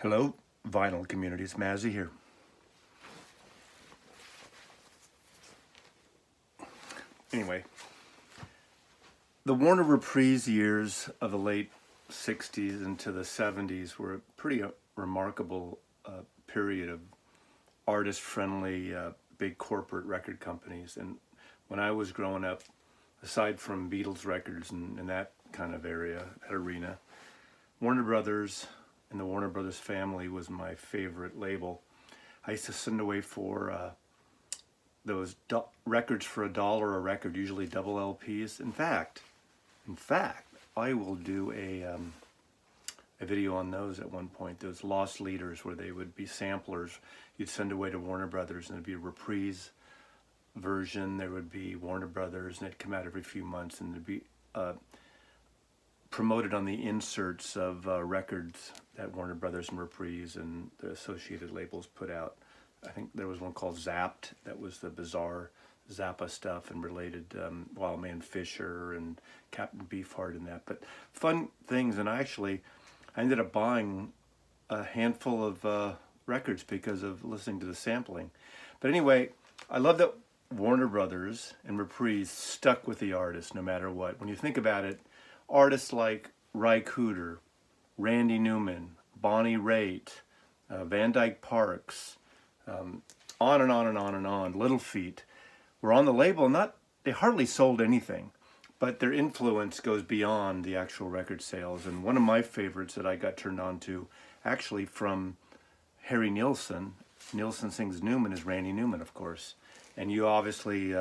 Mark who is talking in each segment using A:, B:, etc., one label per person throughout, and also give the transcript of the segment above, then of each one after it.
A: Hello, vinyl community. It's Mazzy here. Anyway, the Warner Reprise years of the late 60s into the 70s were a pretty remarkable period of artist-friendly big corporate record companies. And when I was growing up, aside from Beatles records and that kind of area, that arena, Warner Brothers and the Warner Brothers family was my favorite label. I used to send away for those records for $1 a record, usually double LPs. In fact, I will do a video on those at one point. Those lost leaders, where they would be samplers. You'd send away to Warner Brothers, and it'd be a reprise version. There would be Warner Brothers, and it'd come out every few months, and it'd be promoted on the inserts of records that Warner Brothers and Reprise and the associated labels put out. I think there was one called Zapped that was the bizarre Zappa stuff and related Wildman Fisher and Captain Beefheart and that. But fun things, and I ended up buying a handful of records because of listening to the sampling. But anyway, I love that Warner Brothers and Reprise stuck with the artist no matter what. When you think about it, artists like Ry Cooder, Randy Newman, Bonnie Raitt, Van Dyke Parks, on and on and on and on, Little Feat, were on the label. They hardly sold anything, but their influence goes beyond the actual record sales. And one of my favorites that I got turned on to, actually from Harry Nilsson Sings Newman, is Randy Newman, of course. And you obviously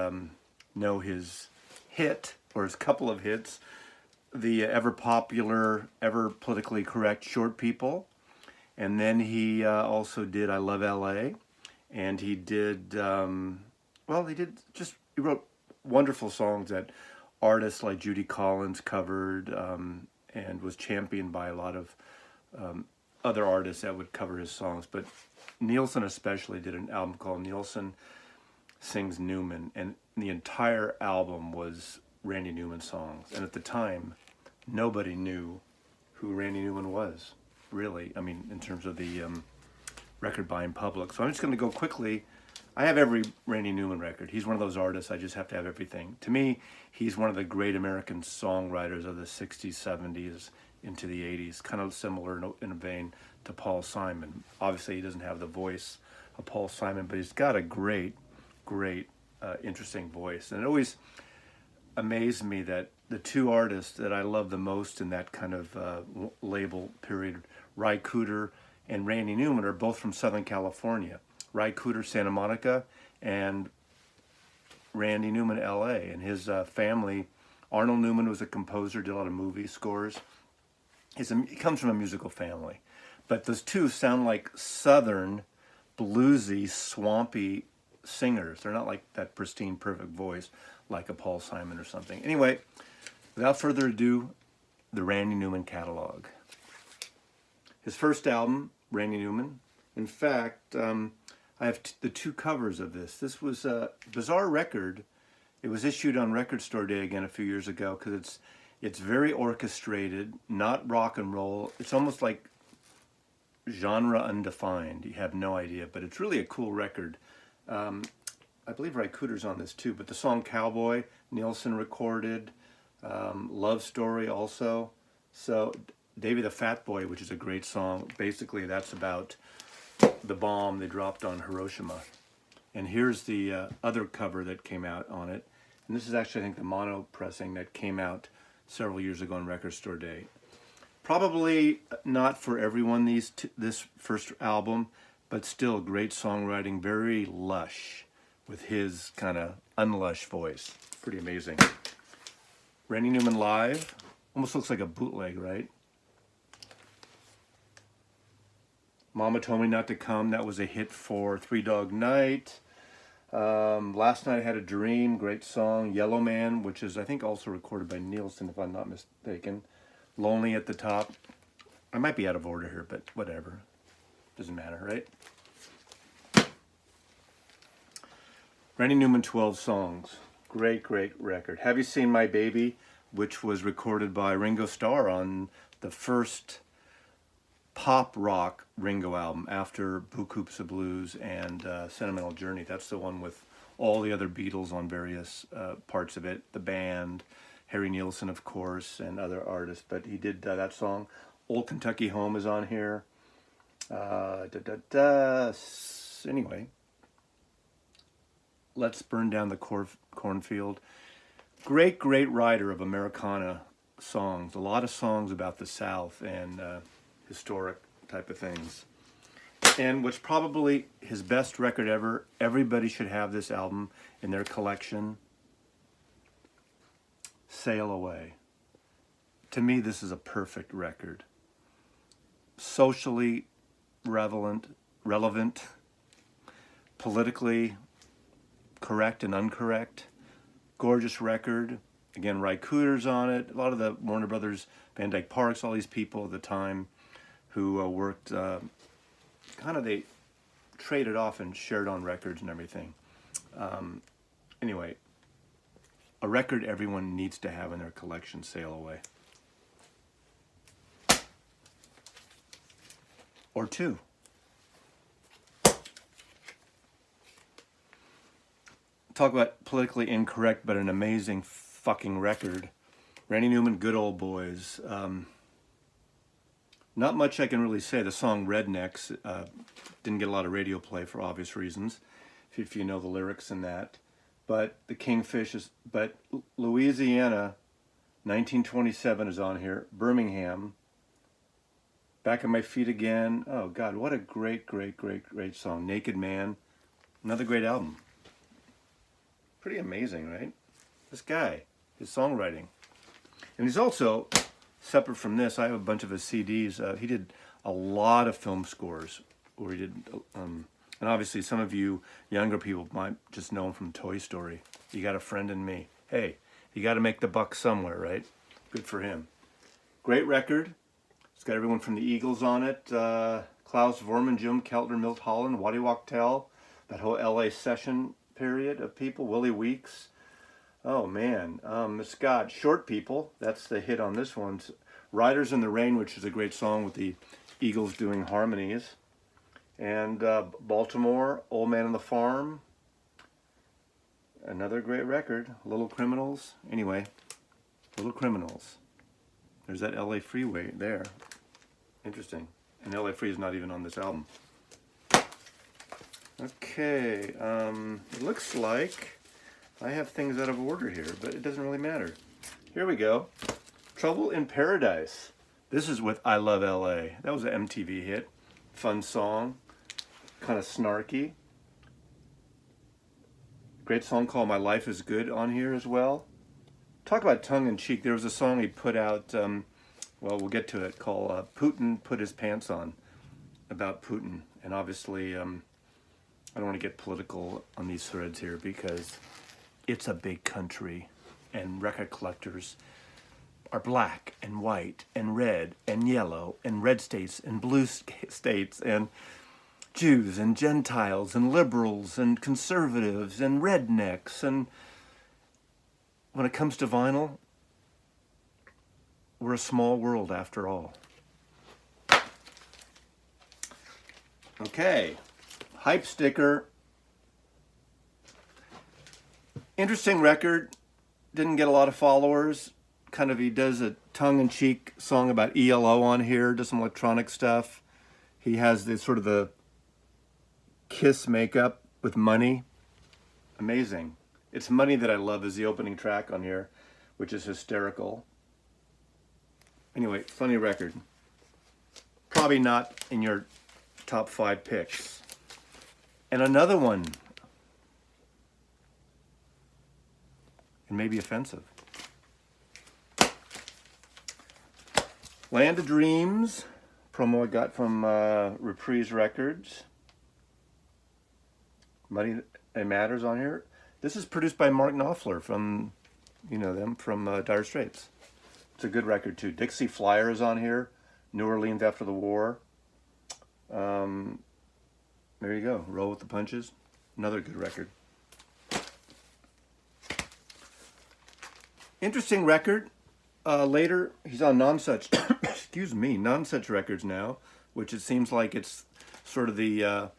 A: know his hit, or his couple of hits, the ever popular, ever politically correct Short People. And then he also did I Love L.A. And he did, he wrote wonderful songs that artists like Judy Collins covered, and was championed by a lot of other artists that would cover his songs. But Nilsson especially did an album called Nilsson Sings Newman, and the entire album was Randy Newman songs. And at the time, nobody knew who Randy Newman was, really. I mean, in terms of the record buying public. So I'm just going to go quickly. I have every Randy Newman record. He's one of those artists, I just have to have everything. To me, he's one of the great American songwriters of the 60s, 70s, into the 80s, kind of similar in a vein to Paul Simon. Obviously, he doesn't have the voice of Paul Simon, but he's got a great, interesting voice. And it always amazed me that the two artists that I love the most in that kind of label period, Ry Cooder and Randy Newman, are both from Southern California. Ry Cooder, Santa Monica, and Randy Newman, L.A. And his family, Arnold Newman was a composer, did a lot of movie scores. He comes from a musical family. But those two sound like Southern, bluesy, swampy singers. They're not like that pristine, perfect voice like a Paul Simon or something. Anyway, without further ado, the Randy Newman Catalogue. His first album, Randy Newman. In fact, I have the two covers of this. This was a bizarre record. It was issued on Record Store Day again a few years ago because it's very orchestrated, not rock and roll. It's almost like genre undefined. You have no idea, but it's really a cool record. I believe Ry Cooder's on this too, but the song Cowboy, Nilsson recorded, Love Story also. So Davy the Fat Boy, which is a great song. Basically, that's about the bomb they dropped on Hiroshima. And here's the other cover that came out on it. And this is actually, I think, the mono pressing that came out several years ago on Record Store Day. Probably not for everyone, this first album, but still great songwriting, very lush with his kind of unlush voice. Pretty amazing. Randy Newman live. Almost looks like a bootleg, right? Mama Told Me Not to Come, that was a hit for Three Dog Night. Last Night I Had a Dream, great song. Yellow Man, which is I think also recorded by Nilsson, if I'm not mistaken. Lonely at the top. I might be out of order here, but whatever. Doesn't matter, right? Randy Newman, 12 songs. Great record. Have You Seen My Baby, which was recorded by Ringo Starr on the first pop rock Ringo album after Poughkeepsie Blues and Sentimental Journey. That's the one with all the other Beatles on various parts of it, the band, Harry Nilsson, of course, and other artists. But he did that song. Old Kentucky Home is on here. Anyway, Let's Burn Down the Cornfield. Great writer of Americana songs. A lot of songs about the South and historic type of things. And what's probably his best record ever, everybody should have this album in their collection, Sail Away. To me, this is a perfect record. Socially relevant, politically correct and incorrect, gorgeous record. Again, Ry Cooder's on it. A lot of the Warner Brothers, Van Dyke Parks, all these people at the time who worked, they traded off and shared on records and everything. Anyway, a record everyone needs to have in their collection, Sail Away. Or two. Talk about politically incorrect, but an amazing fucking record. Randy Newman, Good Old Boys. Not much I can really say. The song Rednecks didn't get a lot of radio play for obvious reasons, if you know the lyrics in that. But the Kingfish is, but Louisiana, 1927 is on here. Birmingham, Back on My Feet Again. Oh God, what a great song. Naked Man, another great album. Pretty amazing, right? This guy, his songwriting. And he's also, separate from this, I have a bunch of his CDs. He did a lot of film scores, where he did, and obviously some of you younger people might just know him from Toy Story. You Got a Friend in Me. Hey, you got to make the buck somewhere, right? Good for him. Great record. It's got everyone from the Eagles on it. Klaus Vormann, Jim Keltner, Milt Holland, Waddy Wachtel, that whole LA session period of people, Willie Weeks. Oh man, Scott, Short People, that's the hit on this one. Riders in the Rain, which is a great song with the Eagles doing harmonies. And Baltimore, Old Man on the Farm, another great record. Little Criminals, anyway, Little Criminals. There's that LA Freeway there. Interesting. And LA Free is not even on this album. Okay, it looks like I have things out of order here, but it doesn't really matter. Here we go. Trouble in Paradise. This is with I Love LA. That was an MTV hit. Fun song. Kind of snarky. Great song called My Life is Good on here as well. Talk about tongue-in-cheek. There was a song he put out, well, we'll get to it, called Putin Put His Pants On, about Putin. And obviously, I don't want to get political on these threads here because it's a big country and record collectors are black and white and red and yellow and red states and blue states and Jews and Gentiles and liberals and conservatives and rednecks. And when it comes to vinyl, we're a small world after all. Okay, Hype Sticker. Interesting record. Didn't get a lot of followers. Kind of, he does a tongue-in-cheek song about ELO on here, does some electronic stuff. He has this sort of the Kiss makeup with Money. Amazing. It's Money that I love is the opening track on here, which is hysterical. Anyway, funny record. Probably not in your top 5 picks. And another one, and maybe offensive. Land of Dreams, promo I got from Reprise Records. Money and Matters on here. This is produced by Mark Knopfler from, you know them, from Dire Straits. It's a good record too. Dixie Flyer is on here. New Orleans After the War. There you go. Roll with the Punches. Another good record. Interesting record. Later, he's on Non Such, excuse me, Non Such Records now. which it seems like it's sort of the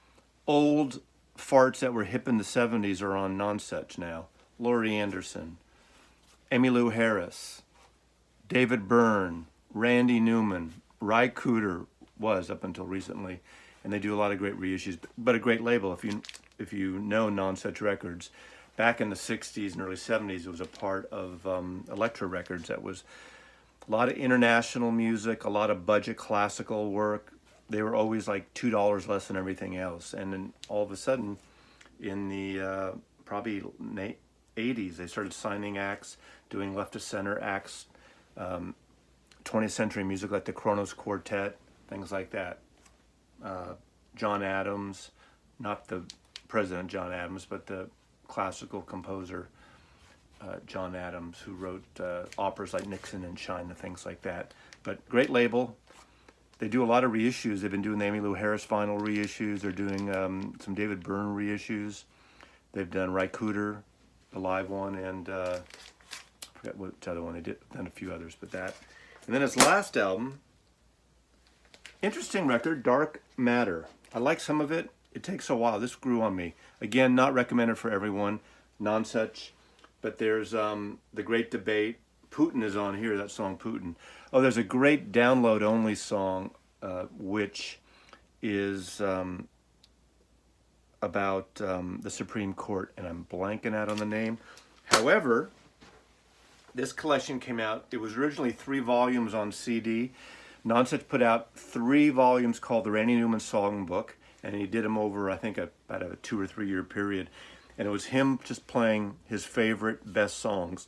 A: old farts that were hip in the 70s are on non-such now. Laurie Anderson, Emmylou Harris, David Byrne, Randy Newman, Ry Cooder was up until recently, and they do a lot of great reissues, but a great label. If you know Non-Such Records, back in the 60s and early 70s, it was a part of Elektra Records. That was a lot of international music, a lot of budget classical work. They were always like $2 less than everything else. And then all of a sudden, in the probably 80s, they started signing acts, doing left to center acts, 20th century music like the Kronos Quartet, things like that. John Adams, not the President John Adams, but the classical composer John Adams, who wrote operas like Nixon and Shine and things like that. But great label. They do a lot of reissues. They've been doing the Emmylou Harris vinyl reissues. They're doing some David Byrne reissues. They've done Ry Cooder, the live one, and I forgot which other one they did. Done a few others, but that. And then his last album, interesting record, Dark Matter. I like some of it. It takes a while. This grew on me. Again, not recommended for everyone. Non-such. But there's The Great Debate. Putin is on here, that song Putin. Oh, there's a great download-only song, which is about the Supreme Court, and I'm blanking out on the name. However, this collection came out, it was originally 3 volumes on CD. Non-Such put out 3 volumes called the Randy Newman Songbook, and he did them over, I think, about a 2 or 3 year period. And it was him just playing his favorite, best songs,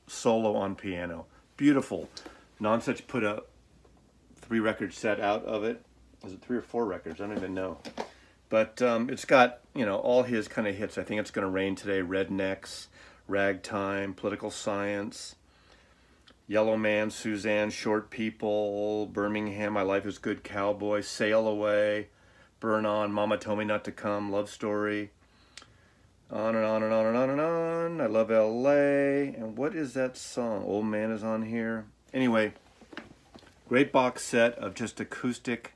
A: solo on piano. Beautiful. Non-Such put a 3-record set out of it. Was it 3 or 4 records? I don't even know. But it's got, you know, all his kind of hits. I think It's Gonna Rain Today, Rednecks, Ragtime, Political Science, Yellow Man, Suzanne, Short People, Birmingham, My Life is Good, Cowboy, Sail Away, Burn On, Mama Told Me Not to Come, Love Story, on and on and on and on and on, I Love L.A., and what is that song? Old Man is on here. Anyway, great box set of just acoustic,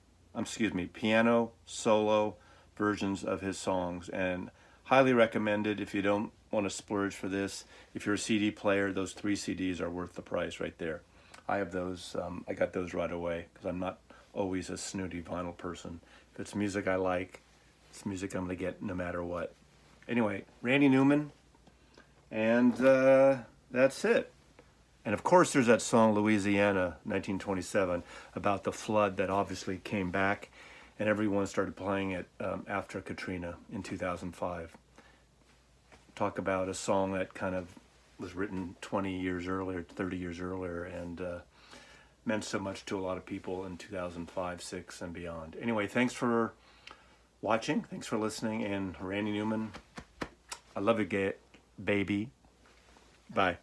A: piano, solo versions of his songs, and highly recommended if you don't want to splurge for this. If you're a CD player, those 3 CDs are worth the price right there. I have those, I got those right away because I'm not always a snooty vinyl person. If it's music I like, it's music I'm going to get no matter what. Anyway, Randy Newman, and that's it. And of course there's that song Louisiana, 1927, about the flood that obviously came back, and everyone started playing it after Katrina in 2005. Talk about a song that kind of was written 20 years earlier, 30 years earlier, and meant so much to a lot of people in 2005, 6, and beyond. Anyway, thanks for watching. Thanks for listening. And Randy Newman, I love you, baby. Bye.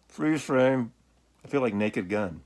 A: Freeze frame. I feel like Naked Gun.